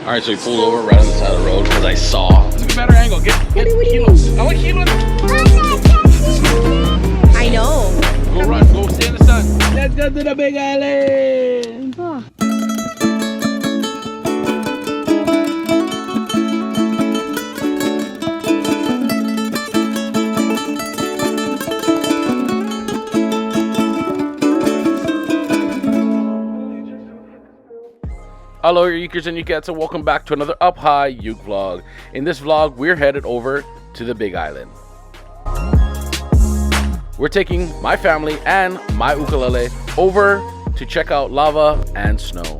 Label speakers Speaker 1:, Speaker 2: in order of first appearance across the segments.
Speaker 1: All right, so we pulled over right on the side of the road because I saw. It's a better angle. Get Hele. I want Hele.
Speaker 2: I know.
Speaker 1: Go run. Go stay in the sun. Let's go to the Big Island.
Speaker 2: Oh.
Speaker 1: Hello, your Ukers and Ukettes, and welcome back to another UPHi Uke vlog. In this vlog, we're headed over to the Big Island. We're taking my family and my ukulele over to check out lava and snow.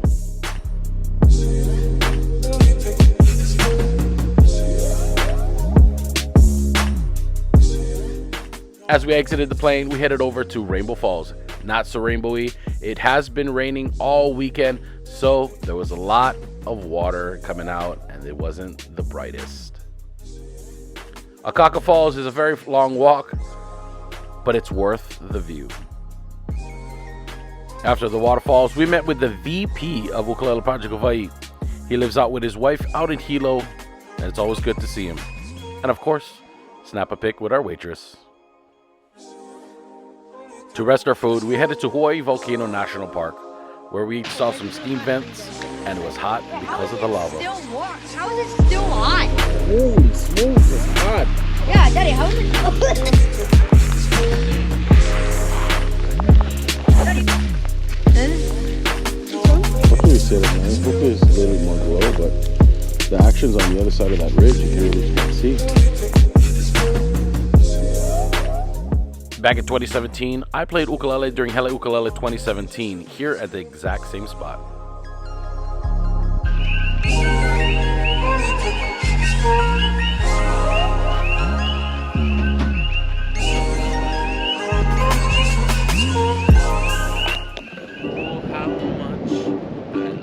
Speaker 1: As we exited the plane, we headed over to Rainbow Falls. Not so rainbowy. It has been raining all weekend, so there was a lot of water coming out and it wasn't the brightest. Akaka Falls is a very long walk, but it's worth the view. After the waterfalls, we met with the VP of Ukulele Project Hawaii. He lives out with his wife out in Hele, and it's always good to see him. And of course, snap a pic with our waitress. To rest our food, we headed to Hawaii Volcano National Park, where we saw some steam vents, and it was hot because of the lava.
Speaker 2: Still warm. How is it still hot?
Speaker 1: Holy smokes, it's hot.
Speaker 2: Yeah, Daddy, how is it still
Speaker 3: Hopefully it's set up nice. Hopefully it's a little more glow, but the action's on the other side of that ridge, you can really see.
Speaker 1: Back in 2017, I played ukulele during Hele Ukulele 2017 here at the exact same spot.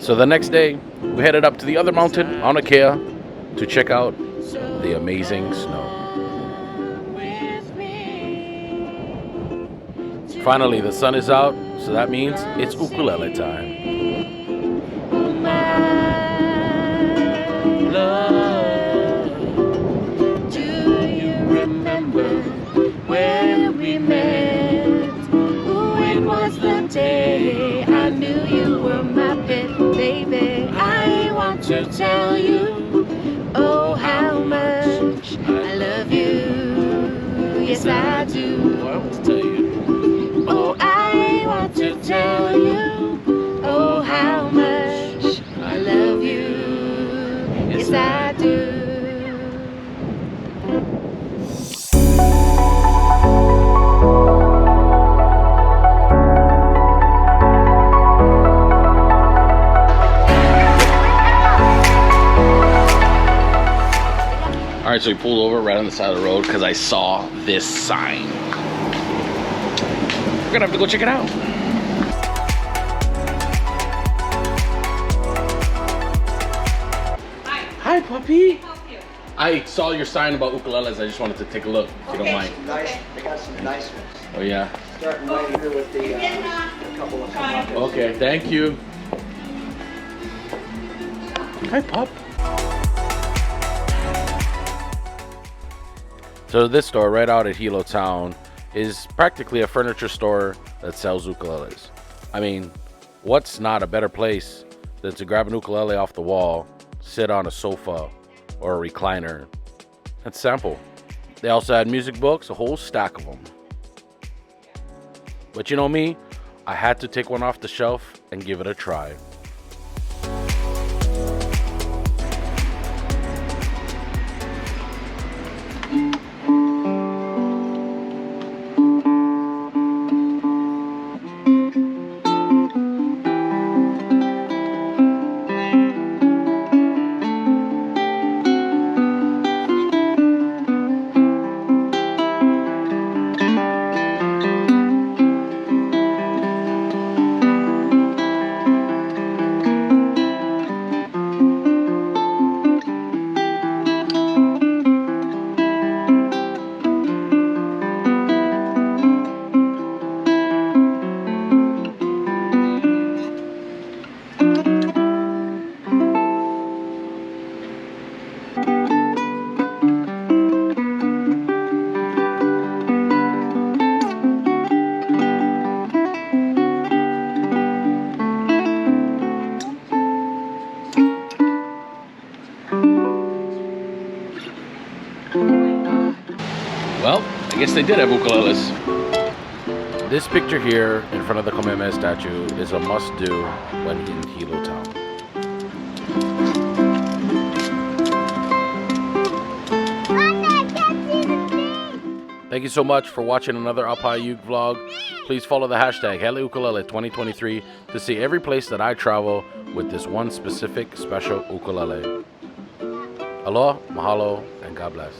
Speaker 1: So the next day, we headed up to the other mountain, Mauna Kea, to check out the amazing snow. Finally, the sun is out, so that means it's ukulele time.
Speaker 4: Love, do you remember when we met? Ooh, it was the day I knew you were my pet, baby. I want to tell you, oh, how much I love you. Yes, I do.
Speaker 1: I want to tell you.
Speaker 4: Oh, I want to tell you, oh, how much I love you. Yes, I do.
Speaker 1: All right, so we pulled over right on the side of the road because I saw this sign. We're gonna have to go check it out. Hi, puppy. I saw your sign about ukuleles. I just wanted to take a look, if you don't mind.
Speaker 5: Nice. I got some nice ones.
Speaker 1: Oh yeah.
Speaker 5: Starting right here with the couple of them.
Speaker 1: Okay, thank you. Hi, pup. So this store right out at Hilo Town is practically a furniture store that sells ukuleles. I mean, what's not a better place than to grab an ukulele off the wall, sit on a sofa or a recliner, and sample. They also had music books, a whole stack of them. But you know me, I had to take one off the shelf and give it a try. guess they did have ukuleles. This picture here in front of the Kamehameha statue is a must-do when in Hilo town. Thank you so much for watching another UPHi UKE vlog. Please follow the hashtag Hele Ukulele 2023 to see every place that I travel with this one specific special ukulele. Aloha, mahalo, and God bless.